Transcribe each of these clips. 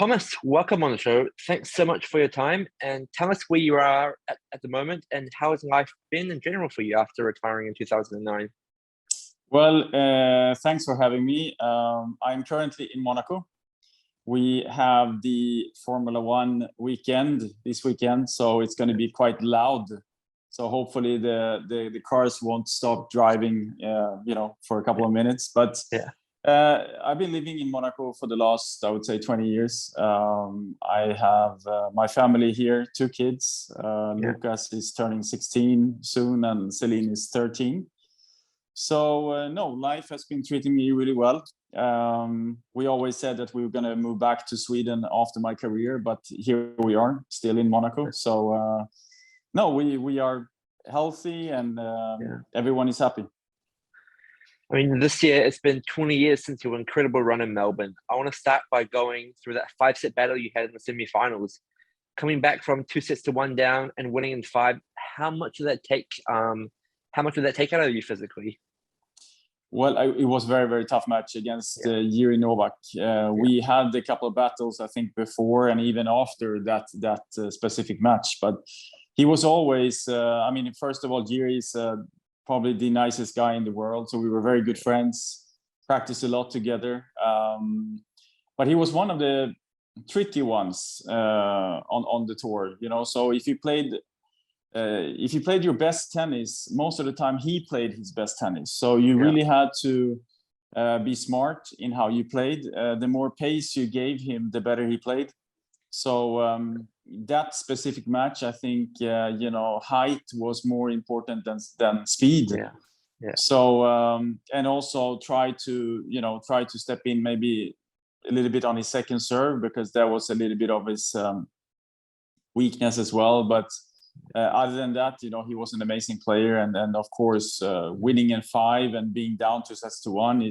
Thomas, welcome on the show. Thanks so much for your time and tell us where you are at the moment and how has life been in general for you after retiring in 2009? Well, thanks for having me. I'm currently in Monaco. We have the Formula One weekend this weekend, so it's going to be quite loud. So hopefully the cars won't stop driving, for a couple of minutes. But yeah. I've been living in Monaco for the last, I would say, 20 years. I have my family here, 2 kids. Lucas is turning 16 soon, and Celine is 13. So no, life has been treating me really well. We always said that we were going to move back to Sweden after my career, but here we are, still in Monaco. So no, we are healthy and everyone is happy. I mean, this year it's been 20 years since your incredible run in Melbourne. I want to start by going through that 5-set battle you had in the semi-finals. Coming back from 2 sets to 1 down and winning in 5, how much did that take? How much did that take out of you physically? Well, it was very, very tough match against Novak. We had a couple of battles, I think, before and even after that specific match. But he was always, first of all, Jiri is probably the nicest guy in the world. So we were very good friends, practiced a lot together. But he was one of the tricky ones on the tour, So if you played your best tennis, most of the time he played his best tennis. So you really had to be smart in how you played. The more pace you gave him, the better he played. So that specific match, I think, height was more important than speed. Yeah. So and also try to step in maybe a little bit on his second serve, because that was a little bit of his weakness as well. But other than that, he was an amazing player, and of course, winning in 5 and being down 2 sets to 1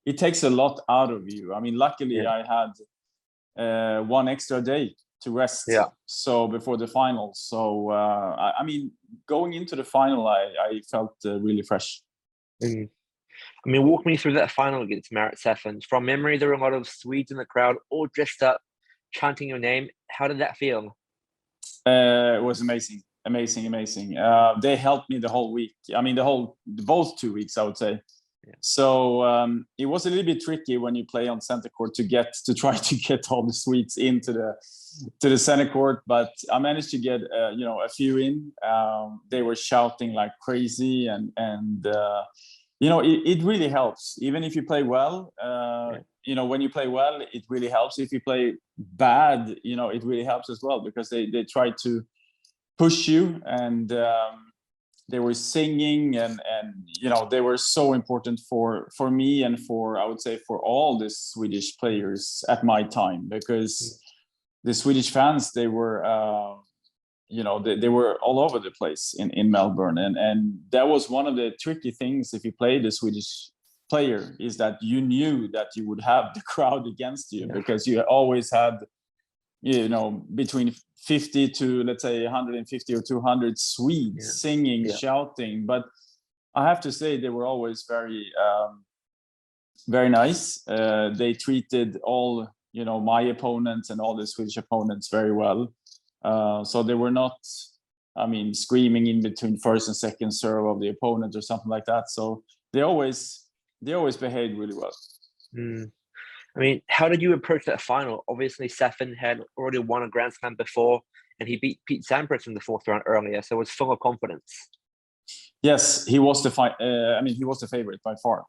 it takes a lot out of you. I mean, luckily I had 1 extra day to rest. So before the final, so going into the final, I felt really fresh. Walk me through that final against Marat Safin. From memory, there were a lot of Swedes in the crowd, all dressed up, chanting your name. How did that feel? It was amazing. They helped me the whole week. I mean, both 2 weeks, I would say. So it was a little bit tricky when you play on center court to try to get all the Swedes into the center court, but I managed to get a few in. They were shouting like crazy, and it really helps. Even if you play well, when you play well, it really helps. If you play bad, it really helps as well, because they try to push you, and they were singing, and they were so important for me and I would say for all the Swedish players at my time, because the Swedish fans, they were they were all over the place in Melbourne, and that was one of the tricky things if you play the Swedish player, is that you knew that you would have the crowd against you, because you always had between 50 to, let's say, 150 or 200 Swedes singing, shouting. But I have to say, they were always very very nice. They treated all my opponents and all the Swedish opponents very well. So they were not, screaming in between first and second serve of the opponent or something like that. So they always behaved really well. How did you approach that final? Obviously, Safin had already won a Grand Slam before, and he beat Pete Sampras in the 4th round earlier, so it was full of confidence. Yes, he was the favorite by far.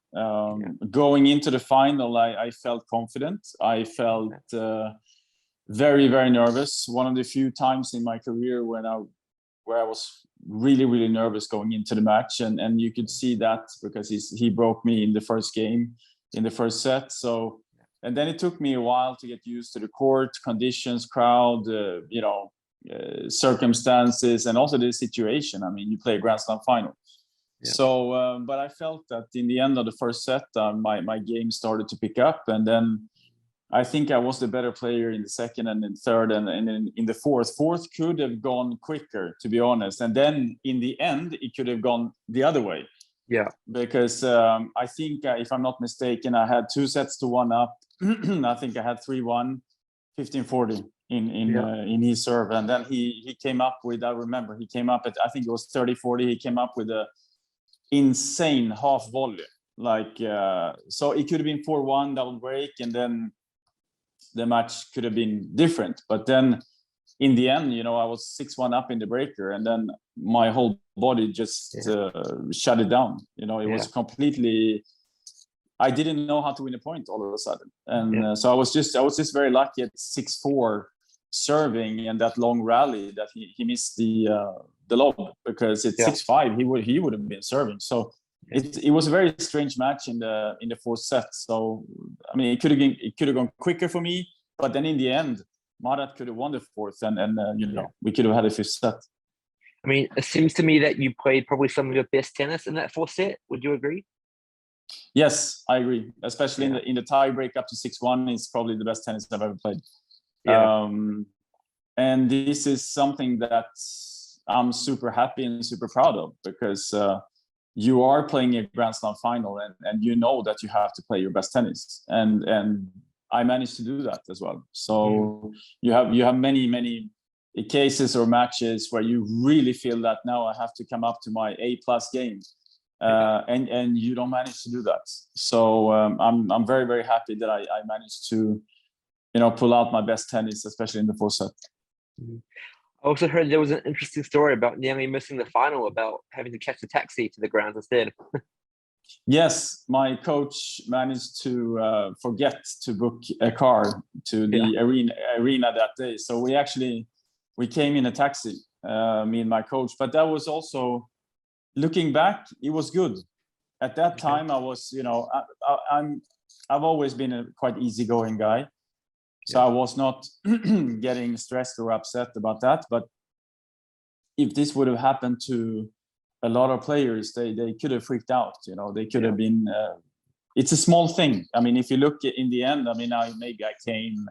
Going into the final, I felt confident. I felt very, very nervous. One of the few times in my career where I was really, really nervous going into the match, and you could see that because he broke me in the first game, in the first set. So. And then it took me a while to get used to the court conditions, crowd, circumstances, and also the situation. You play a Grand Slam final. So, but I felt that in the end of the first set, my game started to pick up. And then I think I was the better player in the second and in third and in the fourth. Fourth could have gone quicker, to be honest. And then in the end, it could have gone the other way. Because I think, if I'm not mistaken, I had 2 sets to 1 up. I think I had 3-1, 1540 in his serve, and then he came up with, I remember, he came up at, I think it was 30-40. He came up with a insane half volley, like so it could have been 4-1 double break, and then the match could have been different. But then in the end, you know, I was 6-1 up in the breaker, and then my whole body just shut it down. You know, it was completely, I didn't know how to win a point all of a sudden. And so I was just very lucky at 6-4 serving, and that long rally that he missed the lob, because at 6-5 he would have been serving. So it was a very strange match in the fourth set. So I mean, it could have gone quicker for me, but then in the end, Marat could have won the fourth, and you know, we could have had a fifth set. I mean, it seems to me that you played probably some of your best tennis in that fourth set. Would you agree? Yes, I agree. Especially in the tie break up to 6-1, it's probably the best tennis I've ever played. And this is something that I'm super happy and super proud of, because you are playing a Grand Slam final, and you know that you have to play your best tennis, and I managed to do that as well. So you have many cases or matches where you really feel that now I have to come up to my A+ game, and you don't manage to do that. So I'm very, very happy that I managed to, you know, pull out my best tennis, especially in the fourth set. I also heard there was an interesting story about nearly missing the final, about having to catch a taxi to the grounds instead. Yes, my coach managed to forget to book a car to the arena that day. So we came in a taxi, me and my coach. But that was also, looking back, it was good. At that time, I was, you know, I've always been a quite easygoing guy. So I was not getting stressed or upset about that. But if this would have happened to a lot of players, they could have freaked out. You know, they could have been. It's a small thing. I mean, if you look in the end, I mean, maybe I came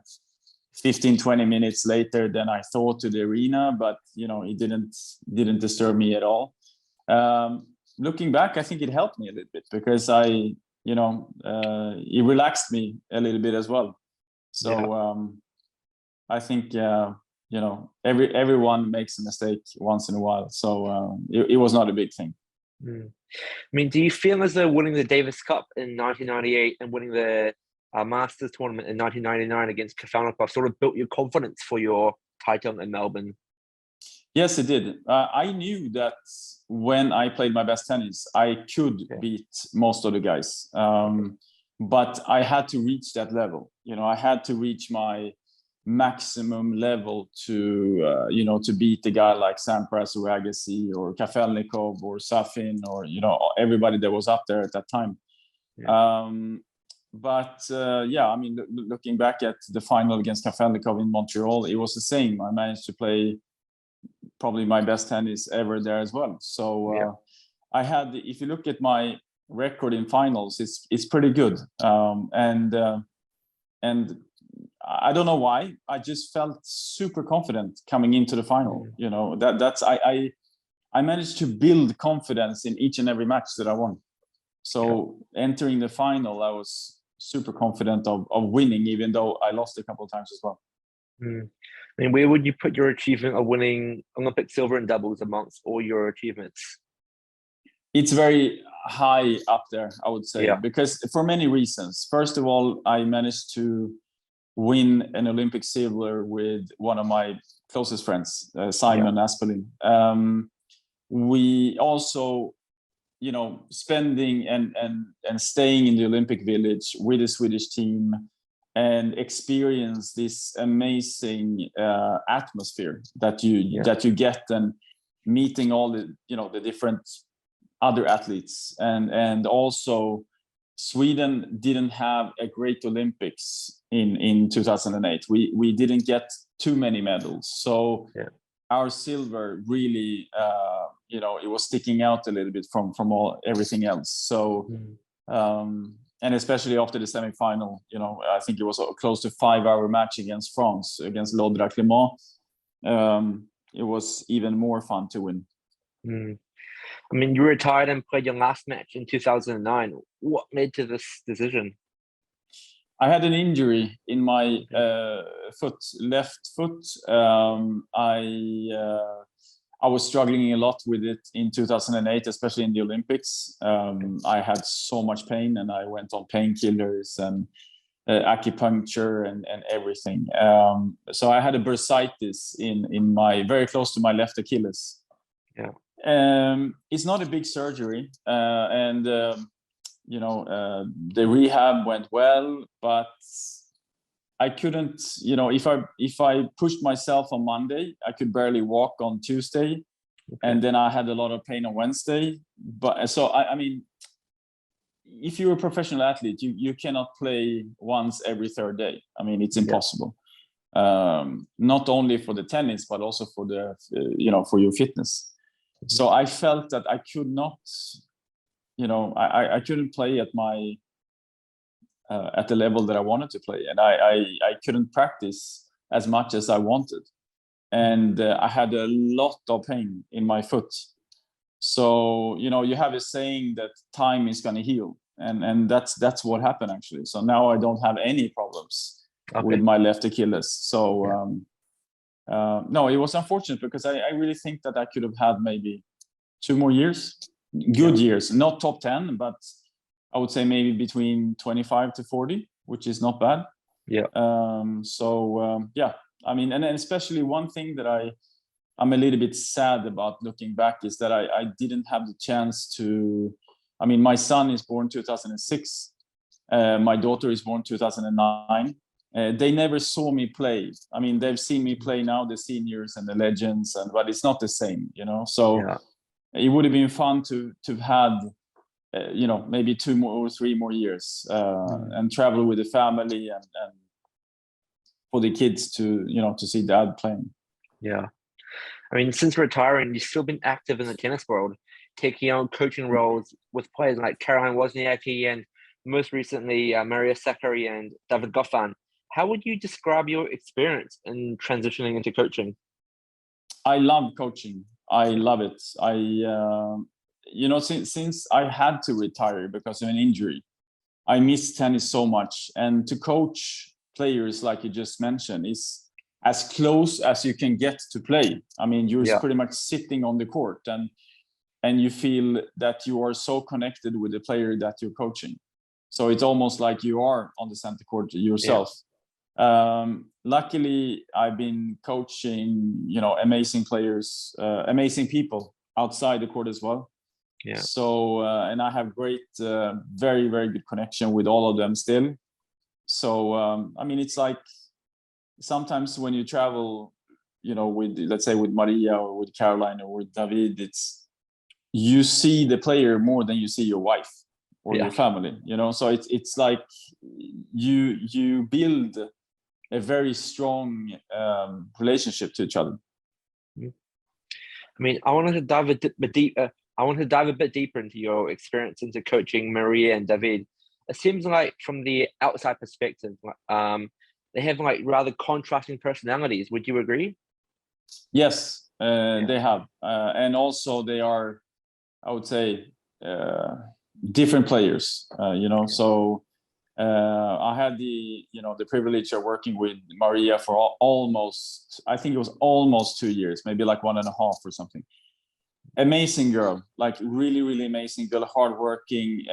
15-20 minutes later than I thought to the arena, but you know, it didn't disturb me at all. Looking back, I think it helped me a little bit, because it relaxed me a little bit as well. So I think you know, everyone makes a mistake once in a while, so it was not a big thing. I mean, do you feel as though winning the Davis Cup in 1998 and winning the Masters tournament in 1999 against Kafelnikov sort of built your confidence for your title in Melbourne? Yes, it did. I knew that when I played my best tennis, I could beat most of the guys, but I had to reach that level. You know, I had to reach my maximum level to you know, to beat the guy like Sampras or Agassi or Kafelnikov or Safin, or you know, everybody that was up there at that time. But I mean, looking back at the final against Kafelnikov in Montreal, it was the same. I managed to play probably my best tennis ever there as well. So I had, if you look at my record in finals, it's pretty good. And I don't know why, I just felt super confident coming into the final. You know, that's I managed to build confidence in each and every match that I won. So entering the final, I was super confident of winning, even though I lost a couple of times as well. I mean, where would you put your achievement of winning Olympic silver in doubles amongst all your achievements? It's very high up there, I would say, because for many reasons. First of all, I managed to win an Olympic silver with one of my closest friends, Simon Aspelin. We also, you know, spending and staying in the Olympic Village with the Swedish team and experience this amazing atmosphere that you get, and meeting all the, you know, the different other athletes, and also Sweden didn't have a great Olympics in 2008. We didn't get too many medals, so our silver really you know, it was sticking out a little bit from everything else. So and especially after the semi-final, you know, I think it was a close to 5-hour match against France, against Laudra Clément. It was even more fun to win. I mean, you retired and played your last match in 2009. What led to this decision? I had an injury in my left foot. I was struggling a lot with it in 2008, especially in the Olympics. I had so much pain, and I went on painkillers and acupuncture and everything. So I had a bursitis in my very close to my left Achilles. Yeah. It's not a big surgery, and the rehab went well, but I couldn't, if I pushed myself on Monday, I could barely walk on Tuesday. Okay. And then I had a lot of pain on Wednesday. But so, I mean, if you're a professional athlete, you cannot play once every third day. I mean, it's impossible. Yeah. Not only for the tennis, but also for the, for your fitness. So I felt that I could not, I couldn't play at my, at the level that I wanted to play, and I couldn't practice as much as I wanted, and I had a lot of pain in my foot. So you have a saying that time is going to heal, and that's what happened actually. So now I don't have any problems with my left Achilles. So no, it was unfortunate because I really think that I could have had maybe 2 more years, good years, not top 10, but I would say maybe between 25 to 40, which is not bad. Yeah. Yeah, I mean, and especially one thing that I'm a little bit sad about looking back is that I didn't have the chance to, I mean, my son is born 2006. My daughter is born 2009. They never saw me play. I mean, they've seen me play now, the seniors and the legends, but it's not the same, So it would have been fun to have had, maybe 2 more or 3 more years and travel with the family and for the kids to, to see dad playing. Yeah. I mean, since retiring, you've still been active in the tennis world, taking on coaching roles with players like Caroline Wozniacki and most recently Maria Sakkari and David Goffin. How would you describe your experience in transitioning into coaching? I love coaching. I love it. Since I had to retire because of an injury, I miss tennis so much. And to coach players, like you just mentioned, is as close as you can get to play. I mean, you're pretty much sitting on the court and you feel that you are so connected with the player that you're coaching. So it's almost like you are on the center court yourself. Luckily, I've been coaching, amazing players, amazing people outside the court as well. Yeah. So, and I have great, very, very good connection with all of them still. So, I mean, it's like sometimes when you travel, with, let's say with Maria or with Caroline or with David, you see the player more than you see your wife or your family, so it's like you build a very strong relationship to each other. I mean, I wanted to dive a bit deeper into your experience into coaching Maria and David. It seems like from the outside perspective, they have like rather contrasting personalities. Would you agree? Yes, they have, and also they are, I would say, different players. So. I had the privilege of working with Maria for almost 2 years, maybe like 1.5 or something. Amazing girl, like really, really amazing girl, hardworking.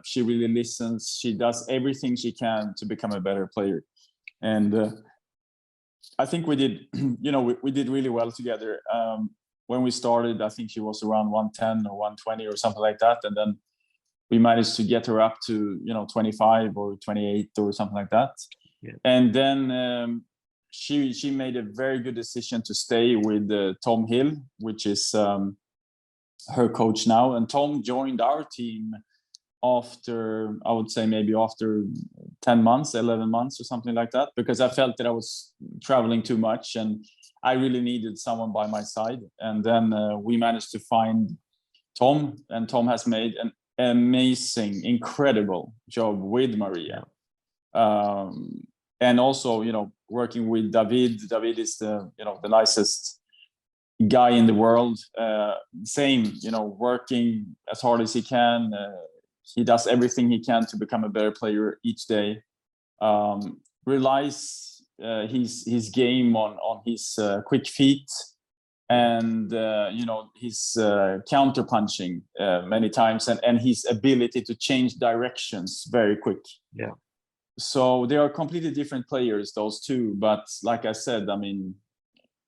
She really listens. She does everything she can to become a better player. And I think we did, we did really well together. When we started, I think she was around 110 or 120 or something like that. And then we managed to get her up to 25 or 28 or something like that. Yeah. And then she made a very good decision to stay with Tom Hill, which is her coach now. And Tom joined our team after, I would say maybe after 10 months, 11 months or something like that, because I felt that I was traveling too much and I really needed someone by my side. And then we managed to find Tom, and Tom has made an amazing, incredible job with Maria. And also, working with David. David is the nicest guy in the world. Same, working as hard as he can. He does everything he can to become a better player each day. relies his game on his quick feet and his counter punching many times and his ability to change directions very quick. Yeah. So they are completely different players, those two. But like I said, I mean,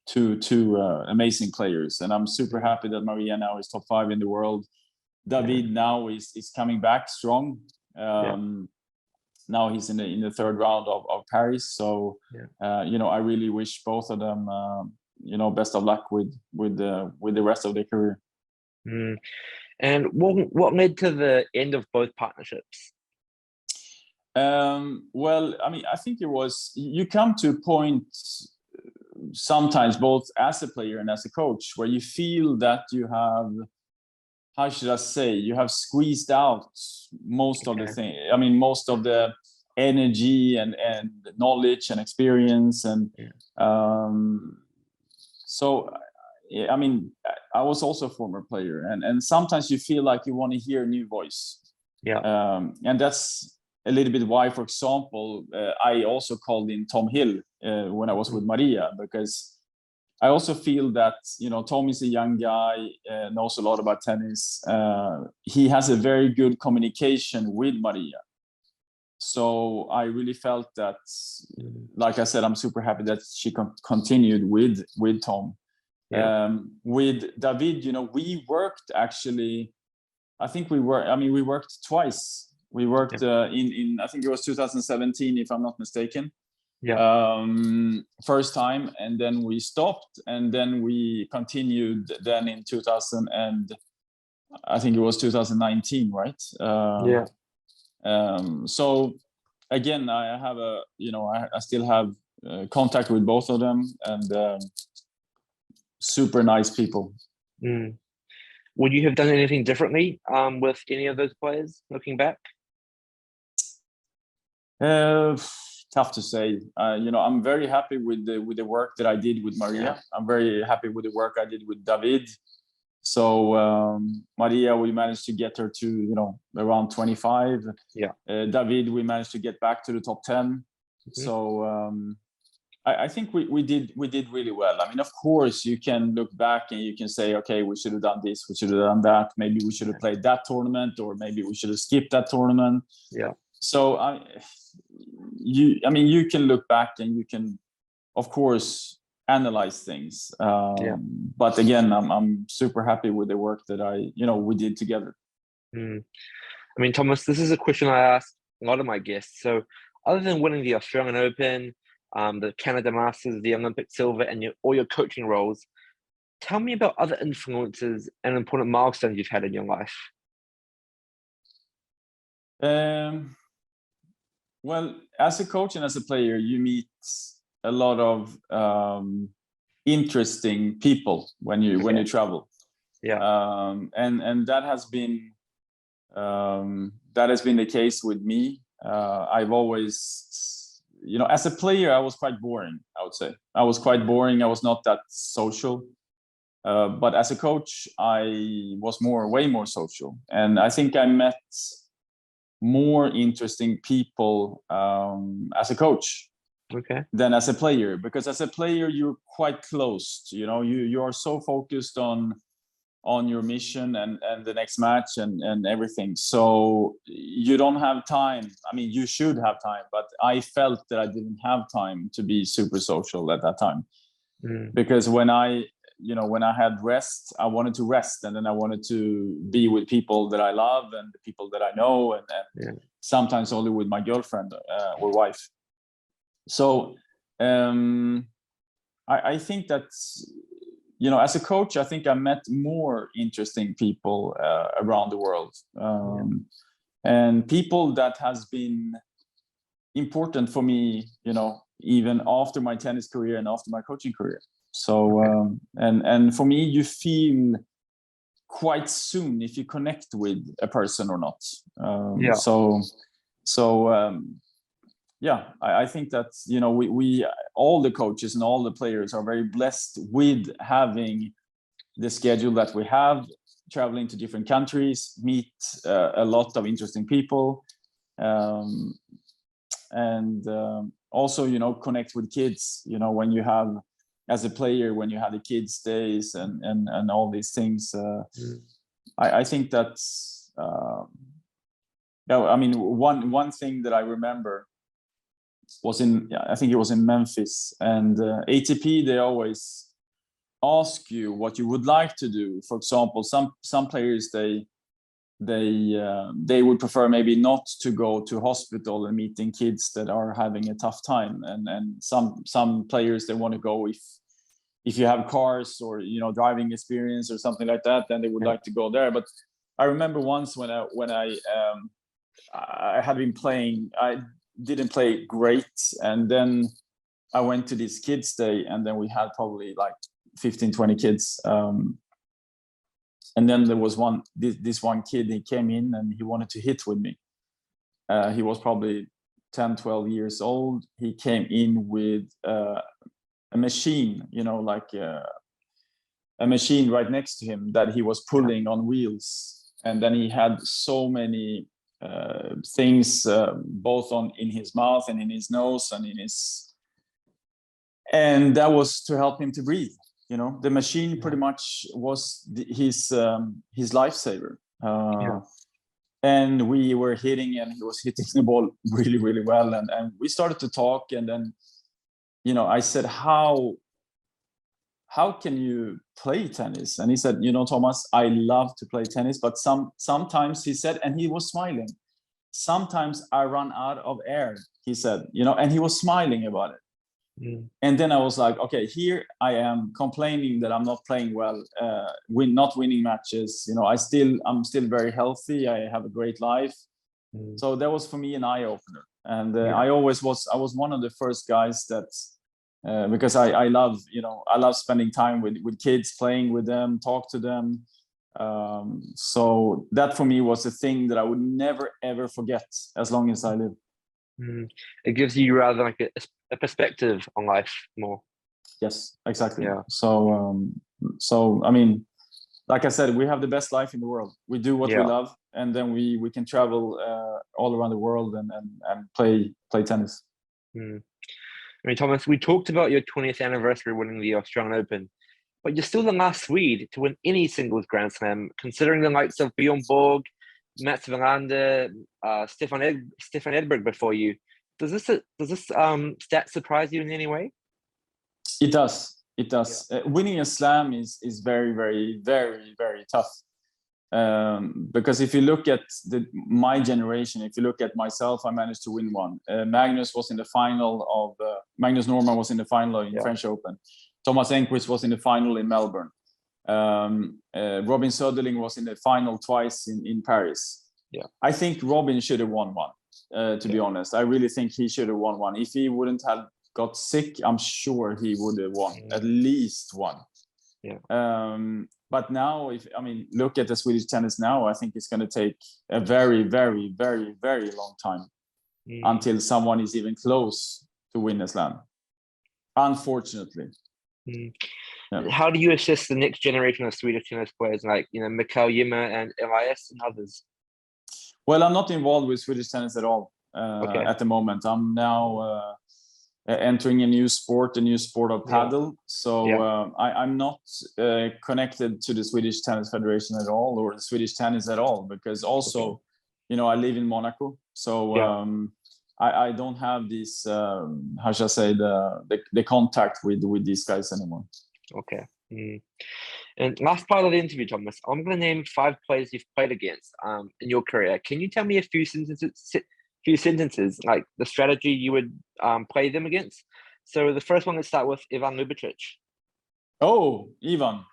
two amazing players, and I'm super happy that Maria now is top 5 in the world. David now is coming back strong. Now he's in the third round of Paris. So I really wish both of them best of luck with the rest of their career. And what led to the end of both partnerships? Well, I mean, I think it was, you come to a point sometimes both as a player and as a coach where you feel that you have, how should I say, you have squeezed out most of the thing. I mean, most of the energy and knowledge and experience. And so, I mean, I was also a former player, and sometimes you feel like you want to hear a new voice. And that's a little bit why, for example, I also called in Tom Hill when I was with Maria, because I also feel that, Tom is a young guy, knows a lot about tennis. He has a very good communication with Maria. So I really felt that, like I said, I'm super happy that she continued with Tom. With David, we worked actually, we worked twice. We worked in I think it was 2017, if I'm not mistaken. First time, and then we stopped, and then we continued then in 2000, and I think it was 2019, right? So again, I have I still have contact with both of them, and super nice people. Would you have done anything differently with any of those players looking back? Tough to say. I'm very happy with the work that I did with Maria. I'm very happy with the work I did with David. So Maria, we managed to get her to around 25. David, we managed to get back to the top 10. So I think we did really well. I mean, of course, you can look back and you can say, okay, we should have done this, we should have done that. Maybe we should have played that tournament, or maybe we should have skipped that tournament. So you can look back and you can, of course, analyze things. But again, I'm super happy with the work that we did together. I mean, Thomas, this is a question I ask a lot of my guests. So other than winning the Australian Open, the Canada Masters, the Olympic silver, and all your coaching roles, tell me about other influences and important milestones you've had in your life. Well, as a coach and as a player, you meet a lot of interesting people when you travel. And that has been the case with me. I've always, as a player, I was quite boring. I would say I was quite boring. I was not that social. But as a coach, I was way more social, and I think I met more interesting people as a coach than as a player, because as a player you're quite closed. You are so focused on your mission and the next match and everything, so you don't have time. I mean, you should have time, but I felt that I didn't have time to be super social at that time, because when I had rest, I wanted to rest, and then I wanted to be with people that I love and the people that I know, and sometimes only with my girlfriend or wife. So I think that, as a coach, I think I met more interesting people around the world, and people that has been important for me, even after my tennis career and after my coaching career. So and for me, you feel quite soon if you connect with a person or not. I think that we all the coaches and all the players are very blessed with having the schedule that we have, traveling to different countries, meet a lot of interesting people, and also, connect with kids, when you have, as a player, when you have the kids days and all these things. I think that's, one thing that I remember was I think it was in Memphis, and ATP, they always ask you what you would like to do. For example, some players, they would prefer maybe not to go to hospital and meeting kids that are having a tough time, and some players, they want to go if you have cars or driving experience or something like that, then they would like to go there. But I remember once when I had been playing, I didn't play great, and then I went to this kids day, and then we had probably like 15-20 kids, and then there was this one kid, he came in and he wanted to hit with me. He was probably 10-12 years old. He came in with a machine, like a machine right next to him that he was pulling on wheels, and then he had so many things, both in his mouth and in his nose and that was to help him to breathe. The machine pretty much was his lifesaver. And we were hitting, and he was hitting the ball really, really well. And we started to talk, and then, I said, how can you play tennis? And he said, Thomas, I love to play tennis, but sometimes, he said, and he was smiling, sometimes I run out of air, he said, and he was smiling about it. And then I was like, okay, here I am complaining that I'm not playing well, not winning matches. I'm still very healthy. I have a great life. So that was for me an eye opener. And I was one of the first guys that, because I love spending time with kids, playing with them, talk to them. So that for me was a thing that I would never, ever forget as long as I live. It gives you rather like a perspective on life more. Yes, exactly. Yeah. So I mean, like I said, we have the best life in the world. We do what we love, and then we can travel all around the world and play tennis. I mean, Thomas, we talked about your 20th anniversary winning the Australian Open, but you're still the last Swede to win any singles Grand Slam, considering the likes of Bjorn Borg, Mats Wilander, Stefan Edberg before you. Does this stat surprise you in any way? It does. Winning a slam is very, very, very, very tough. Because if you look at my generation, if you look at myself, I managed to win one. Magnus Norman was in the final in French Open. Thomas Enquist was in the final in Melbourne. Robin Söderling was in the final twice in Paris. I think Robin should have won one, to be honest. I really think he should have won one. If he wouldn't have got sick, I'm sure he would have won at least one. But now, look at the Swedish tennis now. I think it's going to take a very, very, very, very long time until someone is even close to win a slam, unfortunately. How do you assist the next generation of Swedish tennis players like Mikael Ymer and Elias and others? Well, I'm not involved with Swedish tennis at all at the moment. I'm now entering a new sport of paddle. So I'm not connected to the Swedish Tennis Federation at all, or the Swedish tennis at all, because also, I live in Monaco. So I don't have this, how shall I say, the contact with these guys anymore. Okay. And last part of the interview, Thomas, I'm going to name 5 players you've played against in your career. Can you tell me a few sentences like the strategy you would play them against? So the first one, let's start with Ivan Ljubicic. Oh, Ivan.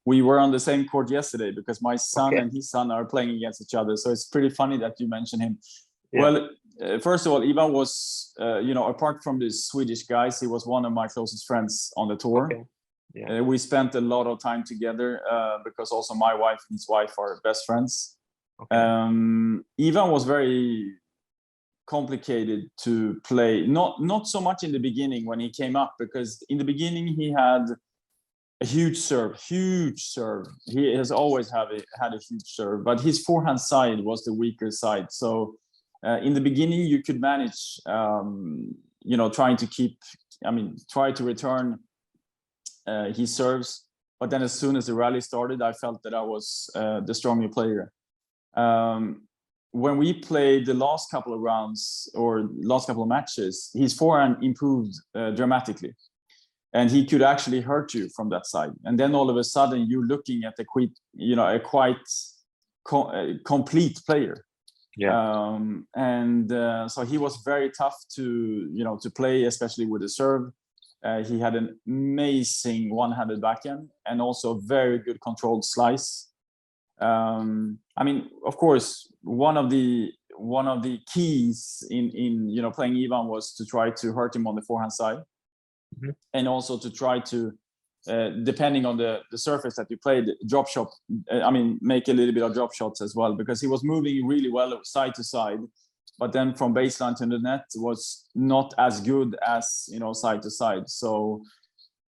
We were on the same court yesterday because my son and his son are playing against each other. So it's pretty funny that you mentioned him. Well, first of all, Ivan was, apart from the Swedish guys, he was one of my closest friends on the tour. We spent a lot of time together because also my wife and his wife are best friends. Ivan was very complicated to play. Not so much in the beginning when he came up, because in the beginning he had a huge serve. He has always had a huge serve, but his forehand side was the weaker side. So In the beginning, you could manage, trying to try to return his serves. But then as soon as the rally started, I felt that I was the stronger player. When we played the last couple of rounds or last couple of matches, his forehand improved dramatically. And he could actually hurt you from that side. And then all of a sudden, you're looking at a quite complete player. Yeah. So he was very tough to play, especially with the serve. He had an amazing one-handed backhand and also very good controlled slice. Of course, one of the keys in playing Ivan was to try to hurt him on the forehand side, and also to try to, depending on the surface that you played, drop shot. Make a little bit of drop shots as well, because he was moving really well side to side, but then from baseline to the net was not as good as side to side. So,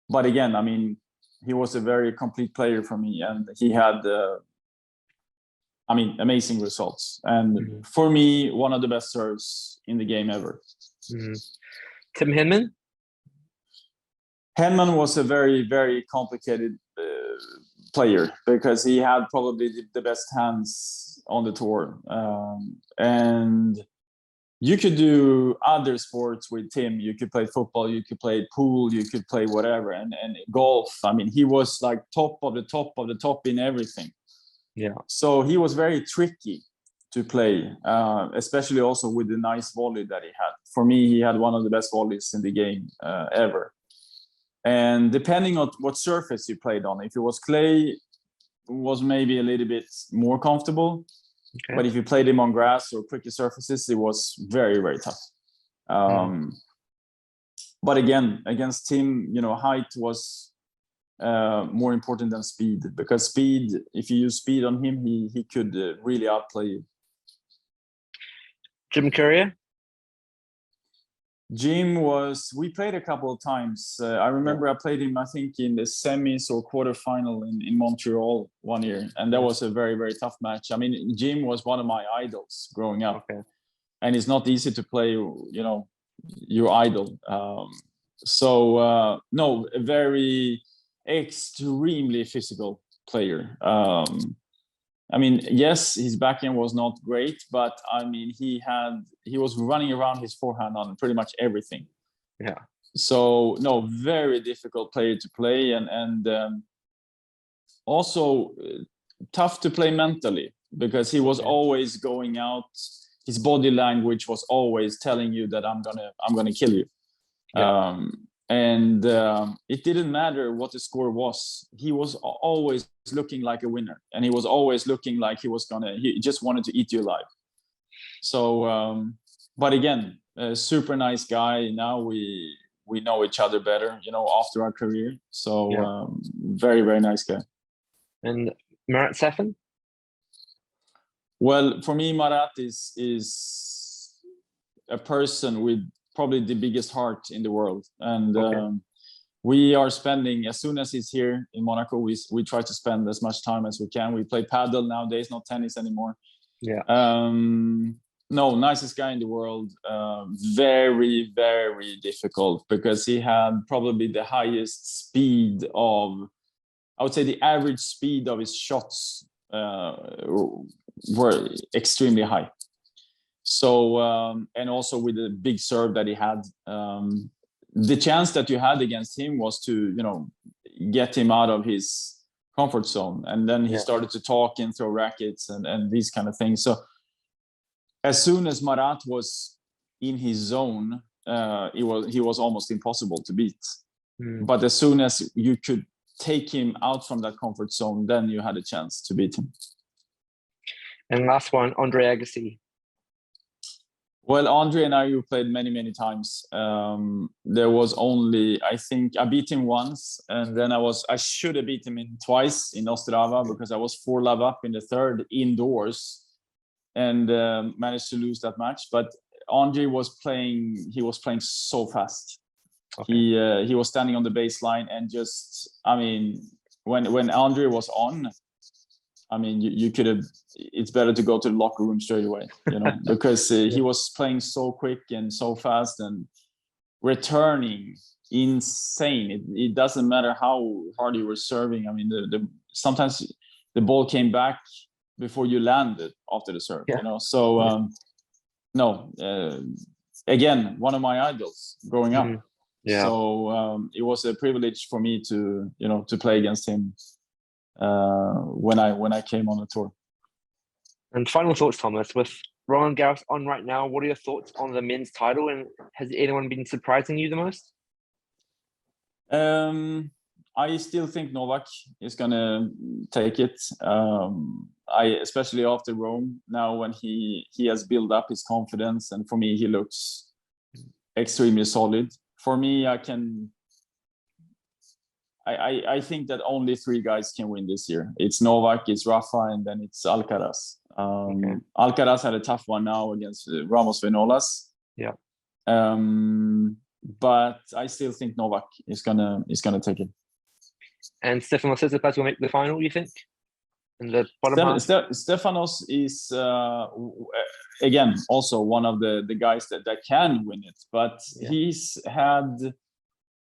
but again, he was a very complete player for me, and he had amazing results. And for me, one of the best serves in the game ever. Tim Henman? Henman was a very, very complicated player, because he had probably the best hands on the tour. And you could do other sports with Tim. You could play football, you could play pool, you could play whatever. And golf, he was like top of the top of the top in everything. Yeah. So he was very tricky to play, especially also with the nice volley that he had. For me, he had one of the best volleys in the game ever. And depending on what surface you played on, if it was clay, was maybe a little bit more comfortable. Okay. But if you played him on grass or quicker surfaces, it was very, very tough. But again, against Tim, height was more important than speed, because speed, if you use speed on him, he could really outplay you. Jim Courier? Jim we played a couple of times. I remember I played him, I think, in the semis or quarterfinal in Montreal one year. And that was a very, very tough match. Jim was one of my idols growing up. Okay. And it's not easy to play, your idol. A very extremely physical player. Yes, his backhand was not great, but he was running around his forehand on pretty much everything. Yeah. So very difficult player to play, and also tough to play mentally, because he was always going out. His body language was always telling you that I'm gonna kill you. Yeah. It didn't matter what the score was. He was always looking like a winner, and he was always looking like he just wanted to eat you alive. So, but again, a super nice guy. Now we know each other better, after our career. So, very, very nice guy. And Marat Safin? Well, for me, Marat is a person with probably the biggest heart in the world, and we are spending, as soon as he's here in Monaco, we try to spend as much time as we can. We play paddle nowadays, not tennis anymore. Nicest guy in the world. Very, very difficult, because he had probably the highest speed of, I would say, the average speed of his shots were extremely high. So, and also with the big serve that he had, the chance that you had against him was to, get him out of his comfort zone. And then he started to talk and throw rackets and these kind of things. So as soon as Marat was in his zone, he was almost impossible to beat. But as soon as you could take him out from that comfort zone, then you had a chance to beat him. And last one, Andre Agassi. Well, Andre and I played many, many times. There was only, I think, I beat him once, and then I should have beat him twice in Ostrava, because I was 4-love up in the third indoors, and managed to lose that match. But Andre was playing so fast. Okay. He was standing on the baseline, and just, when Andre was on, I mean, you could have. It's better to go to the locker room straight away, because he was playing so quick and so fast and returning insane. It doesn't matter how hard you were serving. I mean, sometimes the ball came back before you landed after the serve. So no, again, one of my idols growing up. Yeah. So it was a privilege for me to play against him when I came on the tour. And final thoughts, Thomas, with Roland Garros on right now, what are your thoughts on the men's title, and has anyone been surprising you the most? I still think Novak is gonna take it. Especially after Rome, now when he has built up his confidence, and for me he looks extremely solid. For me, I think that only 3 guys can win this year. It's Novak, it's Rafa, and then it's Alcaraz. Alcaraz had a tough one now against Ramos Vinolas. Yeah. But I still think Novak is gonna take it. And Stefanos Tsitsipas will make the final, you think? In the bottom half? Stefanos is again also one of the guys that can win it, but he's had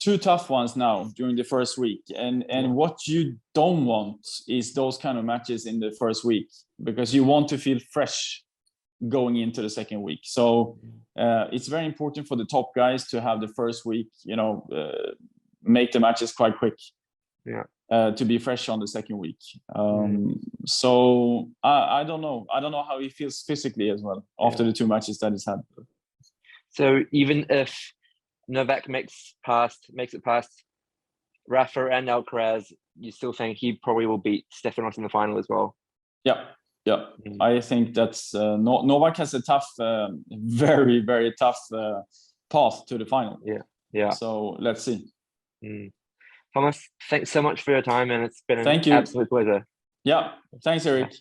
2 tough ones now during the first week, and what you don't want is those kind of matches in the first week, because you want to feel fresh going into the second week. So it's very important for the top guys to have the first week, make the matches quite quick. To be fresh on the second week. So I don't know. I don't know how he feels physically as well after the 2 matches that he's had. So even if Novak makes it past Rafa and Alcaraz, you still think he probably will beat Stefanos in the final as well? Yeah. I think that's Novak has a tough, very, very tough path to the final. Yeah. So let's see. Thomas, thanks so much for your time, and it's been an Thank you. absolute pleasure. Yeah, thanks, Eric.